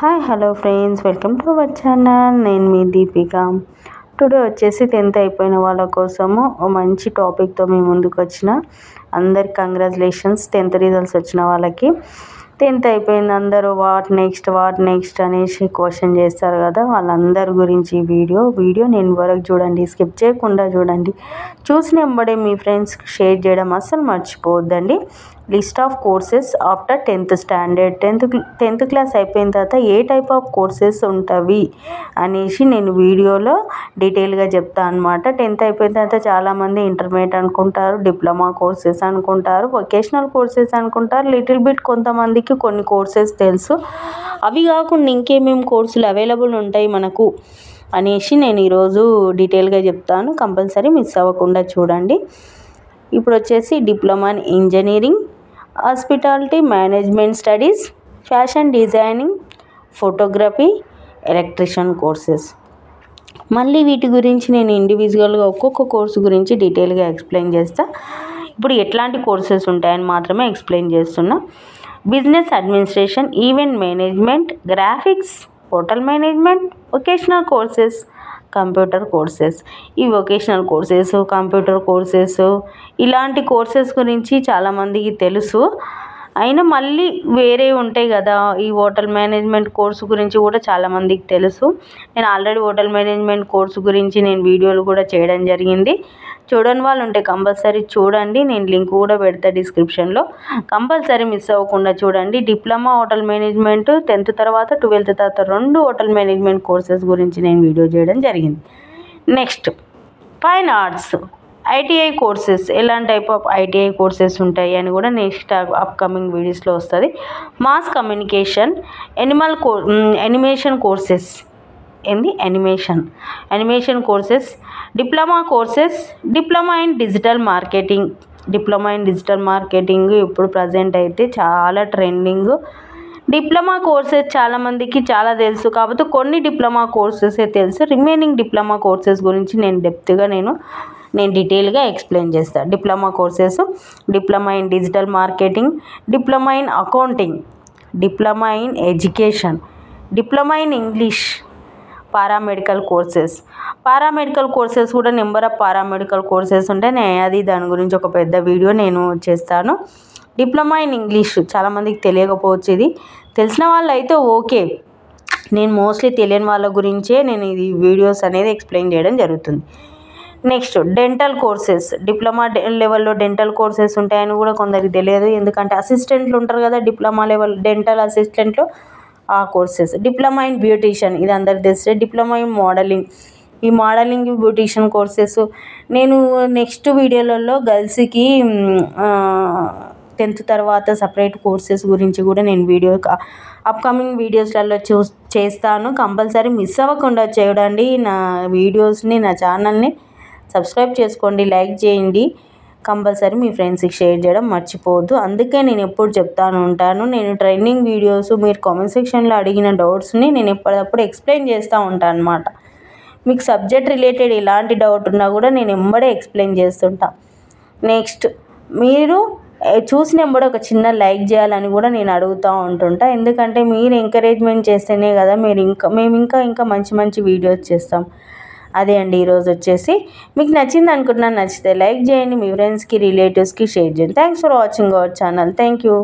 Hi hello friends, welcome to our channel. నేను మీ Deepika. Today వచ్చేసి 10th అయిపోయిన వాళ్ళ కోసము ఓ మంచి టాపిక్తో మీ ముందుకు వచ్చిన. అందరికి కంగ్రాచులేషన్స్ 10th రిజల్ట్స్ వచ్చిన వాళ్ళకి. 10th అయిపోయింది, అందరూ వాట్ నెక్స్ట్ అనేసి క్వశ్చన్ చేస్తారు కదా, వాళ్ళందరి గురించి వీడియో నేను వరకు చూడండి, స్కిప్ చేయకుండా చూడండి. చూసిన వెంబడే మీ ఫ్రెండ్స్కి షేర్ చేయడం అస్సలు మర్చిపోవద్దండి. List of courses after 10th standard. 10th class అయిపోయిన తర్వాత ఏ టైప్ ఆఫ్ కోర్సెస్ ఉంటవి అనేసి నేను వీడియోలో డీటెయిల్గా చెప్తాను అనమాట. 10th అయిపోయిన తర్వాత చాలామంది ఇంటర్మీడియట్ అనుకుంటారు, డిప్లొమా కోర్సెస్ అనుకుంటారు, వొకేషనల్ కోర్సెస్ అనుకుంటారు, లిటిల్ బిట్ కొంతమందికి కొన్ని కోర్సెస్ తెలుసు. అవి కాకుండా ఇంకేమేమి కోర్సులు అవైలబుల్ ఉంటాయి మనకు అనేసి నేను ఈరోజు డీటెయిల్గా చెప్తాను. కంపల్సరీ మిస్ అవ్వకుండా చూడండి. ఇప్పుడు వచ్చేసి diploma in engineering, hospitality management studies, fashion designing, photography, electrician courses. మళ్ళీ వీటి గురించి నేను ఇండివిజువల్గా ఒక్కొక్క కోర్సు గురించి డీటెయిల్గా ఎక్స్ప్లెయిన్ చేస్తా. ఇప్పుడు ఎట్లాంటి కోర్సెస్ ఉంటాయని మాత్రమే ఎక్స్ప్లెయిన్ చేస్తున్నా. Business administration, event management, graphics, hotel management, vocational courses, computer courses. ఈ వొకేషనల్ కోర్సెస్, కంప్యూటర్ కోర్సెస్ ఇలాంటి కోర్సెస్ గురించి చాలామందికి తెలుసు. అయినా మళ్ళీ వేరే ఉంటాయి కదా, ఈ హోటల్ మేనేజ్మెంట్ కోర్సు గురించి కూడా చాలామందికి తెలుసు. నేను ఆల్రెడీ హోటల్ మేనేజ్మెంట్ కోర్సు గురించి నేను వీడియోలు కూడా చేయడం జరిగింది. చూడని వాళ్ళు ఉంటే కంపల్సరీ చూడండి, నేను లింక్ కూడా పెడతా డిస్క్రిప్షన్లో. కంపల్సరీ మిస్ అవ్వకుండా చూడండి. డిప్లొమా హోటల్ మేనేజ్మెంట్ 10th తర్వాత 12th తర్వాత 2 హోటల్ మేనేజ్మెంట్ కోర్సెస్ గురించి నేను వీడియో చేయడం జరిగింది. Next fine arts, ITI courses, ఎలాంటి టైప్ ఆఫ్ ఐటీఐ కోర్సెస్ ఉంటాయి అని కూడా నెక్స్ట్ అప్కమింగ్ వీడియోస్లో వస్తుంది. Mass communication, animation courses, animation courses, diploma courses, diploma in digital marketing ఇప్పుడు ప్రజెంట్ అయితే చాలా ట్రెండింగ్. డిప్లొమా కోర్సెస్ చాలామందికి చాలా తెలుసు, కాబట్టి కొన్ని డిప్లొమా కోర్సెసే తెలుసు. రిమైనింగ్ డిప్లొమా కోర్సెస్ గురించి నేను డెప్త్గా నేను డీటెయిల్గా ఎక్స్ప్లెయిన్ చేస్తాను. Diploma courses: diploma in digital marketing, diploma in accounting, diploma in education, diploma in English, paramedical courses కూడా నెంబర్ ఆఫ్ పారామెడికల్ కోర్సెస్ ఉంటాయి. దాని గురించి ఒక పెద్ద వీడియో నేను చేస్తాను. డిప్లొమా ఇన్ ఇంగ్లీష్ చాలామందికి తెలియకపోవచ్చు, ఇది తెలిసిన వాళ్ళు అయితే ఓకే. నేను మోస్ట్లీ తెలియని వాళ్ళ గురించే నేను ఇది వీడియోస్ అనేది ఎక్స్ప్లెయిన్ చేయడం జరుగుతుంది. నెక్స్ట్ డెంటల్ కోర్సెస్, డిప్లొమా లెవెల్లో డెంటల్ కోర్సెస్ ఉంటాయని కూడా కొందరికి తెలియదు, ఎందుకంటే అసిస్టెంట్లు ఉంటారు కదా డిప్లొమా లెవెల్ డెంటల్ అసిస్టెంట్లు, ఆ కోర్సెస్. డిప్లొమా ఇన్ బ్యూటీషియన్, ఇది అందరికి తెలిస్తే. డిప్లొమా ఇన్ మోడలింగ్, ఈ మోడలింగ్ బ్యూటీషియన్ కోర్సెస్ నేను నెక్స్ట్ వీడియోలలో గర్ల్స్కి 10th తర్వాత సపరేట్ కోర్సెస్ గురించి కూడా నేను అప్కమింగ్ వీడియోస్లలో చేస్తాను. కంపల్సరీ మిస్ అవ్వకుండా చూడండి. నా వీడియోస్ని, నా ఛానల్ని సబ్స్క్రైబ్ చేసుకోండి, లైక్ చేయండి. కంపల్సరీ మీ ఫ్రెండ్స్కి షేర్ చేయడం మర్చిపోవద్దు. అందుకే నేను ఎప్పుడు చెప్తాను ఉంటాను, నేను ట్రైనింగ్ వీడియోస్ మీరు కామెంట్ సెక్షన్లో అడిగిన డౌట్స్ని నేను ఎప్పటికప్పుడు ఎక్స్ప్లెయిన్ చేస్తూ ఉంటాను అనమాట. మీకు సబ్జెక్ట్ రిలేటెడ్ ఎలాంటి డౌట్ ఉన్నా కూడా నేను ఎంబడే ఎక్స్ప్లెయిన్ చేస్తుంటా. నెక్స్ట్ మీరు చూసిన ఎంబడే ఒక చిన్న లైక్ చేయాలని కూడా నేను అడుగుతూ ఉంటుంటా, ఎందుకంటే మీరు ఎంకరేజ్మెంట్ చేస్తేనే కదా మేము ఇంకా మంచి వీడియోస్ చేస్తాం. అదే అండి, ఈరోజు వచ్చేసి మీకు నచ్చింది అనుకుంటున్నాను. నచ్చితే లైక్ చేయండి, మీ ఫ్రెండ్స్కి రిలేటివ్స్కి షేర్ చేయండి. Thanks for watching our channel. Thank you.